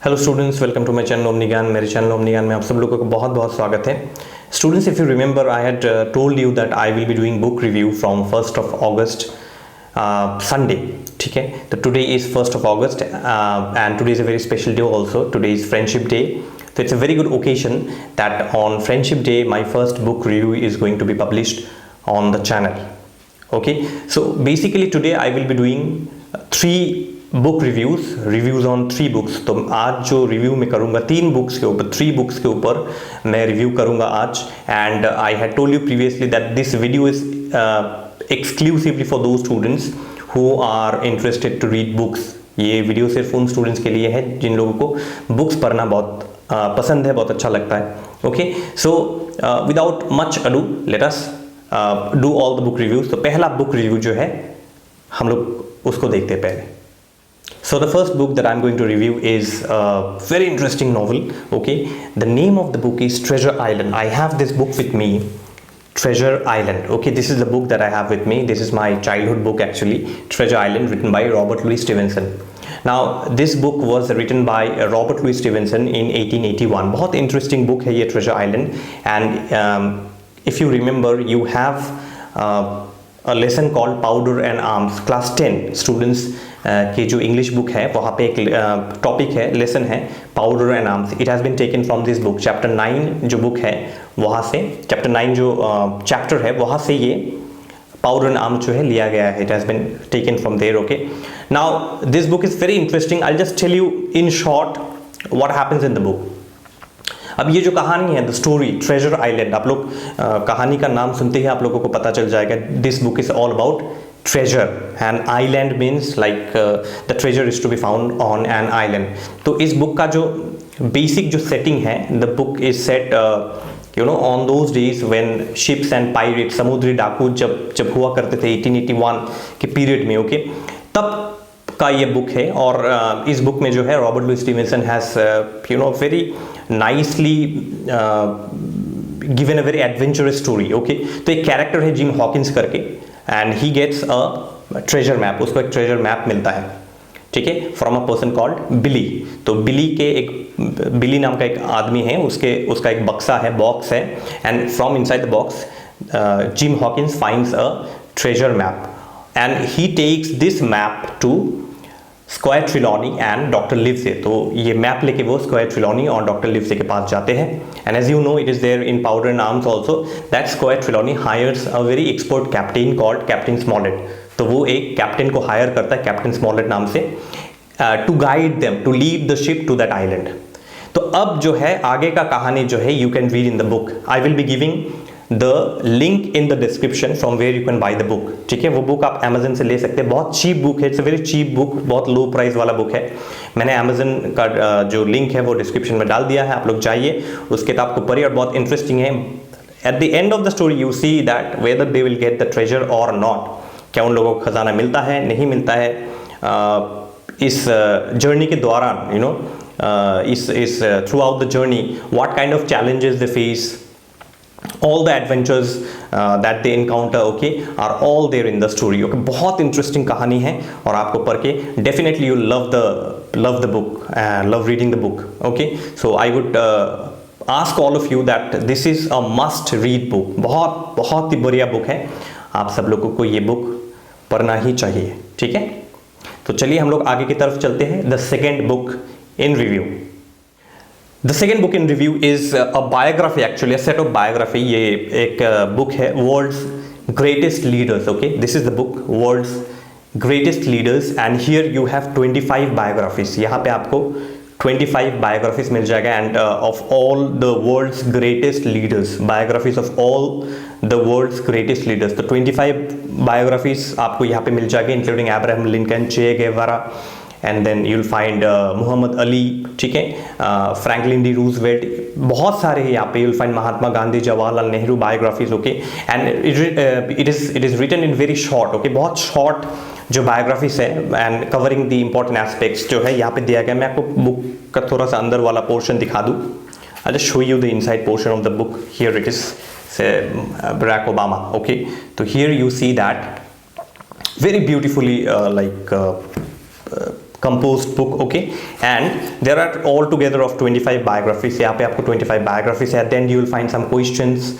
Hello students, welcome to my channel Omni Gyan. मेरे channel Omni ज्ञान में आप सब लोगों को बहुत बहुत स्वागत है। Students, if you remember, I had told you that I will be doing book review from 1st of August Sunday. ठीक है, तो today is 1st of August and today is a very special day also. Today is Friendship Day. So it's a very good occasion that on Friendship Day my first book review is going to be published on the channel. Okay, so basically today I will be doing three book reviews on 3 books. तो आज जो review मैं करूँगा 3 books के ऊपर, 3 books के ऊपर मैं रिव्यू करूँगा आज। And I had told you previously that this video is exclusively for those students who are interested to read books. ये वीडियो सिर्फ उन स्टूडेंट्स के लिए है जिन लोगों को बुक्स पढ़ना बहुत पसंद है, बहुत अच्छा लगता है। Okay, so without much ado let us do all the book reviews. तो पहला बुक रिव्यू जो है हम लोग उसको देखते हैं पहले। So the first book that I'm going to review is a very interesting novel. Okay, the name of the book is Treasure Island. I have this book with me, Treasure Island. Okay, this is the book that I have with me. This is my childhood book actually, Treasure Island, written by Robert Louis Stevenson. Now this book was written by Robert Louis Stevenson in 1881. बहुत interesting book है ये Treasure Island. And if you remember, you have a lesson called Powder and Arms. Class 10 students की जो English book है वहाँ पे एक topic है, लेसन है, powder and arms. It has been taken from this book. Chapter 9 जो book है वहाँ से, चैप्टर 9 जो चैप्टर है वहाँ से ये पाउडर एंड आर्म्स जो है लिया गया है। It has been taken from there. Okay, now this book is very interesting. I just tell you in short what happens in the book. अब ये जो कहानी है, द स्टोरी ट्रेजर आइलैंड, आप लोग कहानी का नाम सुनते ही आप लोगों को पता चल जाएगा। This book is all about treasure and island means like the treasure is to be found on an island. तो इस बुक का जो बेसिक जो सेटिंग है, the book is set on those days when ships and pirates, समुद्री डाकू जब हुआ करते थे 1881 के पीरियड में। ओके, तब का ये बुक है। और इस बुक में जो है Robert Louis Stevenson has very nicely given a very adventurous story. Okay, तो एक कैरेक्टर है जिम हॉकिंस करके, and he gets a treasure map. उसको एक ट्रेजर मैप मिलता है, ठीक है, from a person called Billy. तो बिली नाम का एक आदमी है, उसका एक बक्सा है, बॉक्स है, and from inside the box Jim Hawkins finds a treasure map and he takes this map to squire Trelawney and doctor Livesey. तो ये मैप लेके वो स्क्वायर ट्रिलॉनी और डॉक्टर लिवसे के पास जाते हैं। And as you know, it is there in powder and arms also that squire Trelawney hires a very expert captain called captain Smollett. तो वो एक कैप्टन को हायर करता है कैप्टन स्मॉलेट नाम से, to guide them to lead the ship to that island. तो अब जो है आगे का कहानी जो है you can read in the book. I will be giving the link in the description from where you can buy the book. ठीक है, वो बुक आप अमेजन से ले सकते हैं। बहुत चीप बुक है, it's a very cheap book, बहुत लो प्राइस वाला बुक है। मैंने अमेजन का जो लिंक है वो डिस्क्रिप्शन में डाल दिया है, आप लोग जाइए, उस किताब को पढ़िए और बहुत इंटरेस्टिंग है। Eight the end of the story you see that whether they will get the treasure और नॉट। क्या उन लोगों को खजाना मिलता है, नहीं मिलता है। इस जर्नी के दौरान इस through out the journey what kind of challenges they face, all the adventures that they encounter, okay, are all there in the story. Okay, बहुत इंटरेस्टिंग कहानी है और आपको पढ़ के definitely you love the book, love reading the book. Okay, so I would ask all of you that this is a must read book. बहुत ही बढ़िया book है, आप सब लोगों को ये बुक पढ़ना ही चाहिए। ठीक है, तो चलिए हम लोग आगे की तरफ चलते हैं। The second book in review. The second book in review is a biography, actually a set of biography. ये एक book है, World's Greatest Leaders. Okay, this is the book, World's Greatest Leaders, and here you have 25 biographies. यहाँ पे आपको 25 biographies मिल जाएगा, and of all the world's greatest leaders, biographies of all the world's greatest leaders. तो 25 biographies आपको यहाँ पे मिल जाएगी, including Abraham Lincoln, Che Guevara, and then you'll find Muhammad Ali, ठीक है, फ्रैंकलिन डी रूजवेल्ट, बहुत सारे हैं यहाँ पे। You'll find Mahatma Gandhi, Jawaharlal Nehru biographies. Okay, and it is written in very short. Okay, बहुत शॉर्ट जो बायोग्राफीज है and covering the important aspects जो है यहाँ पे दिया गया। मैं आपको बुक का थोड़ा सा अंदर वाला पोर्शन दिखा दूँ। I just show you the inside portion of the book. Here it is Barack Obama. Okay, तो here you see that very beautifully composed book, okay, and there are altogether of 25 biographies. यहाँ पे आपको 25 biographies है. Then you will find some questions,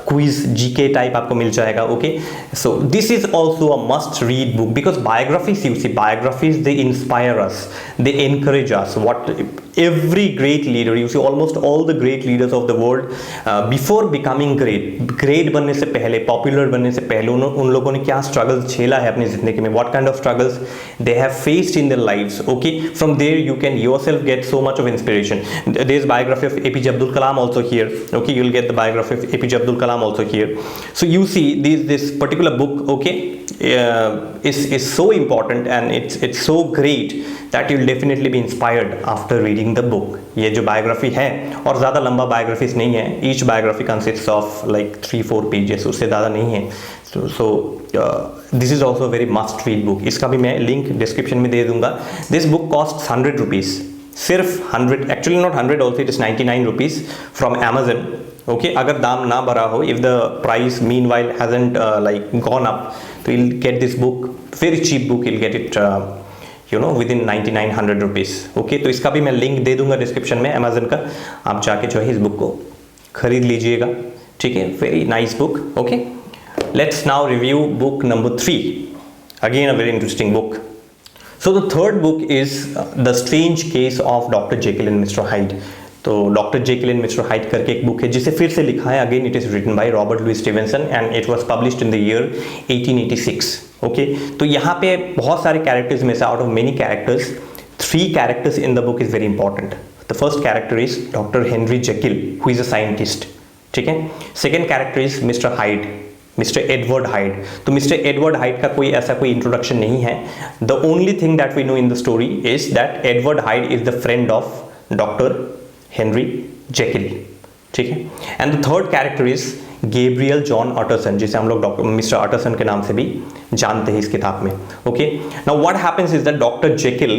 quiz, GK type आपको मिल जाएगा, okay. So this is also a must read book because biographies, you see, biographies, they inspire us, they encourage us. What every great leader, you see, almost all the great leaders of the world, before becoming great बनने से पहले, popular बनने से पहले उन लोगों ने क्या struggles झेला है अपनी जिंदगी में, what kind of struggles they have faced in their lives, okay. From there you can yourself get so much of inspiration. There is biography of APJ Abdul Kalam also here, okay. You will get the biography of APJ Abdul Kalam also here. So you see this particular book, okay, is so important and it's so great that you will definitely be inspired after reading the book. ये जो biography है, और ज़्यादा लंबा biographies नहीं है, each biography consists of like 3-4 pages, उससे ज़्यादा नहीं है. So this is also a very must read book. इसका भी मैं लिंक डिस्क्रिप्शन में दे दूंगा. This book costs 100 rupees, सिर्फ 100, actually not 100 also, it is 99 rupees from Amazon, okay. अगर दाम ना बढ़ा हो, if the price meanwhile hasn't like gone up, तो you'll get this book, very cheap book, you'll get it within 99-100 rupees, okay. तो इसका भी मैं लिंक दे दूंगा डिस्क्रिप्शन में Amazon का, आप जाके जो है इस बुक को खरीद लीजिएगा, ठीक है. Very nice book, okay. Let's now review book number 3. Again, a very interesting book. So the third book is The Strange Case of Dr. Jekyll and Mr. Hyde. तो Dr. Jekyll and Mr. Hyde करके एक book है जिसे फिर से लिखा है. Again, it is written by Robert Louis Stevenson and it was published in the year 1886. Okay. तो यहाँ पे बहुत सारे characters में से, out of many characters, 3 characters in the book is very important. The first character is Dr. Henry Jekyll, who is a scientist. ठीक है. Second character is Mr. Hyde, mister Edward Hyde. तो mister Edward Hyde का कोई introduction नहीं है. The only thing that we know in the story is that Edward Hyde is the friend of doctor Henry Jekyll, ठीक है. And the third character is Gabriel John Utterson, जिसे हम लोग doctor mister अटरसन के नाम से भी जानते हैं इस किताब में, okay. Now what happens is that doctor Jekyll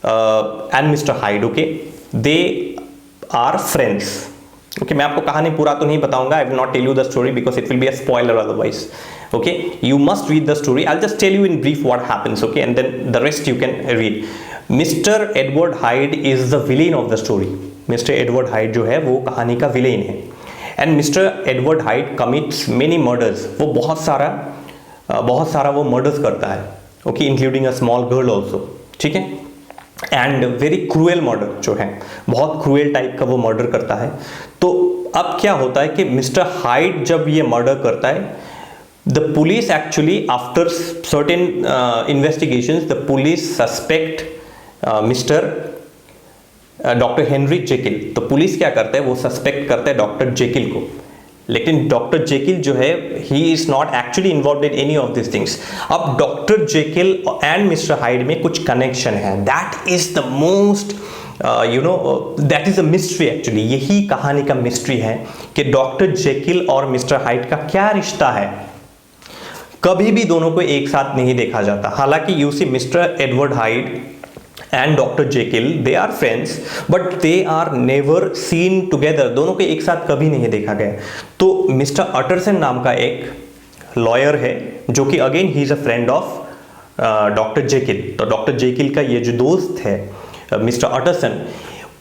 and mister Hyde, okay, they are friends, okay. मैं आपको कहानी पूरा तो नहीं बताऊंगा. I will not tell you the story because it will be a spoiler otherwise, okay. You must read the story. I will just tell you in brief what happens, okay, and then the rest you can read. Mister Edward Hyde is the villain of the story. Mister Edward hide जो है वो कहानी का villain है. And mister Edward hide commits many murders. वो बहुत सारा वो मर्डर्स करता है, okay, including a small girl also, ठीक है. एंड वेरी क्रूएल मर्डर जो है, बहुत क्रूएल टाइप का वो मर्डर करता है. तो अब क्या होता है कि मिस्टर हाइड जब ये मर्डर करता है, the police actually after certain investigations the police suspect mister doctor Henry Jekyll. तो पुलिस क्या करता है, वो सस्पेक्ट करता है डॉक्टर जेकिल को. लेकिन डॉक्टर जेकिल जो है, he is not actually involve in any of this things. अब doctor Jekyll and mister Hyde में कुछ कनेक्शन है. That is the most that is a mystery actually. यही कहानी का मिस्ट्री है कि डॉक्टर जेकिल और मिस्टर हाइड का क्या रिश्ता है. कभी भी दोनों को एक साथ नहीं देखा जाता. हालांकि you see mister Edward Hyde and Dr. Jekyll, they are friends, but they are never seen together. दोनों को एक साथ कभी नहीं देखा गया. तो मिस्टर अटरसन नाम का एक लॉयर है जो कि again he is a friend of doctor Jekyll. तो डॉक्टर जेकिल का ये जो दोस्त है मिस्टर अटरसन,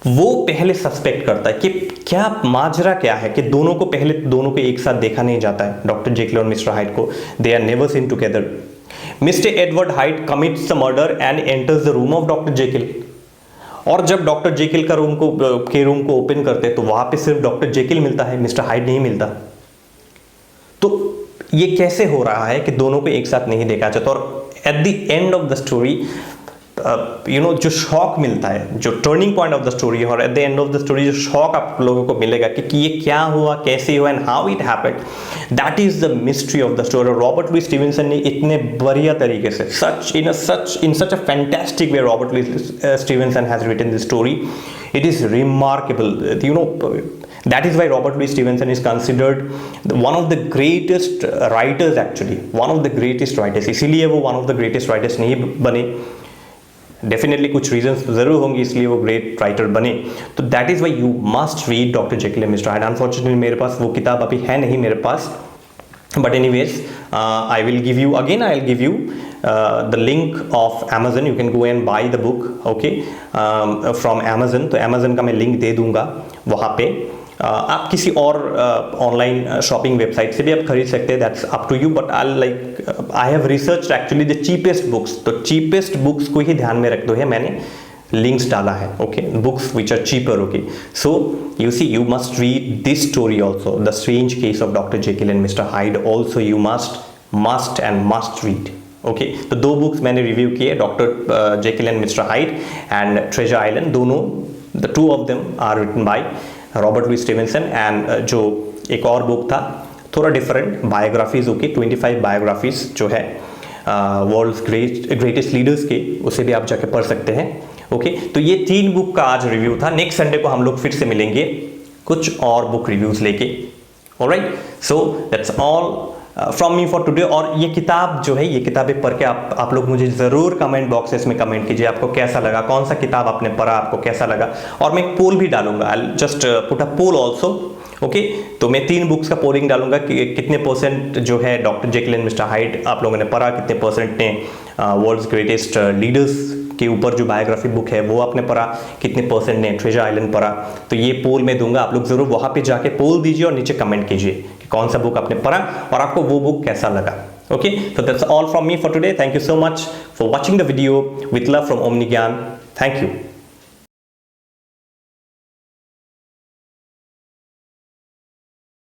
वो पहले सस्पेक्ट करता है कि क्या माजरा क्या है कि दोनों को एक साथ देखा नहीं जाता है, डॉक्टर जेकिल और मिस्टर हाइड को. They are never seen together. Mr. Edward Hyde commits the murder and enters the room of Dr. Jekyll. और जब डॉक्टर जेकिल का रूम को ओपन करते हैं तो वहां पे सिर्फ डॉक्टर जेकिल मिलता है, मिस्टर हाइड नहीं मिलता. तो ये कैसे हो रहा है कि दोनों को एक साथ नहीं देखा जाता. और at the end of the story जो शॉक मिलता है, जो turning point of the story, और at the end of the story जो शॉक आप लोगों को मिलेगा कि ये क्या हुआ, कैसे हुआ, and how it happened, that is the mystery of the story. Robert Louis Stevenson ने इतने बढ़िया तरीके से, in such a fantastic way, Robert Louis Stevenson has written this story. It is remarkable. That is why Robert Louis Stevenson is considered one of the greatest writers actually, one of the greatest writers. इसीलिए वो one of the greatest writers नहीं बने. Definitely कुछ reasons जरूर होंगे इसलिए वो great writer बने. तो that is why you must read doctor Jekyll and mister hide. Unfortunately मेरे पास वो किताब अभी है नहीं मेरे पास, but anyways, I'll give you the link of Amazon. You can go and buy the book, okay, from Amazon. तो Amazon का मैं लिंक दे दूंगा वहाँ पे। आप किसी और ऑनलाइन शॉपिंग वेबसाइट से भी आप खरीद सकते हैं, that's up to you, but I have research actually the cheapest books. तो चीपेस्ट बुक्स को ही ध्यान में रखते हुए मैंने लिंक्स डाला है, okay, books which are cheaper, okay. So you see, you must read this story also, the strange case of doctor Jekyll and mister Hyde also you must read, okay. तो 2 बुक्स मैंने review किए, doctor Jekyll and mister Hyde and treasure island. दोनों, the 2 of them are written by Robert Louis Stevenson. And जो एक और book था थोड़ा different, biographies, okay, 25 biographies जो है वर्ल्ड्स ग्रेटेस्ट लीडर्स के, उसे भी आप जाके पढ़ सकते हैं, ओके। तो ये 3 बुक का आज रिव्यू था। नेक्स्ट संडे को हम लोग फिर से मिलेंगे कुछ और बुक रिव्यूज लेके, alright. So that's all from me for today. और ये किताब जो है, ये किताबें पढ़ के आप लोग मुझे ज़रूर कमेंट बॉक्सेस में कमेंट कीजिए, आपको कैसा लगा, कौन सा किताब आपने पढ़ा, आपको कैसा लगा। और मैं एक पोल भी डालूंगा, I just put a poll also, okay. तो मैं 3 बुक्स का पोलिंग डालूंगा कि कितने परसेंट जो है doctor Jekyll and mister hide आप लोगों ने पढ़ा, कितने परसेंट ने वर्ल्ड्स ग्रेटेस्ट लीडर्स के ऊपर जो बायोग्राफी बुक है वो आपने पढ़ा, कितने परसेंट ने ट्रेजर आइलैंड पढ़ा। तो ये पोल मैं दूंगा, आप लोग जरूर वहां पे जाके पोल दीजिए और नीचे कमेंट कीजिए कि कौन सा बुक आपने पढ़ा और आपको वो बुक कैसा लगा, okay. So that's all from me for today. Thank you so much for watching the video. With love from Omni Gyan. Thank you.